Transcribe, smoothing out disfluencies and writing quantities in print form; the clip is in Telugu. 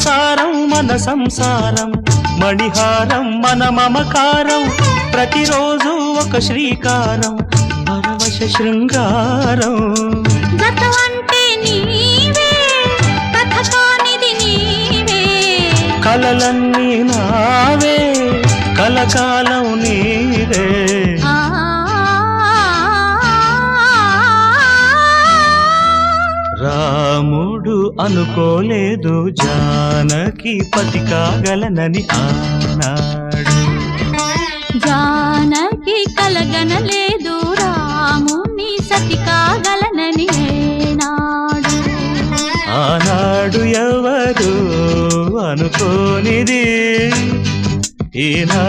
సారం మన సంసారం, మణిహారం మన మమకారం, ప్రతిరోజు ఒక శ్రీకారం, పరవశ శృంగారం. గతమంటే నీవే, కథ కానిది నీవే, కలలన్నీ నావే, కలకాలం నీవే. రాముడు అనుకోలేదు జానకి పతి కాగలనని ఆనాడు, జానకి కలగనలేదు రాముని సతి కాగలనని ఏనాడు. ఆనాడు ఎవరు అనుకోనిది ఈనా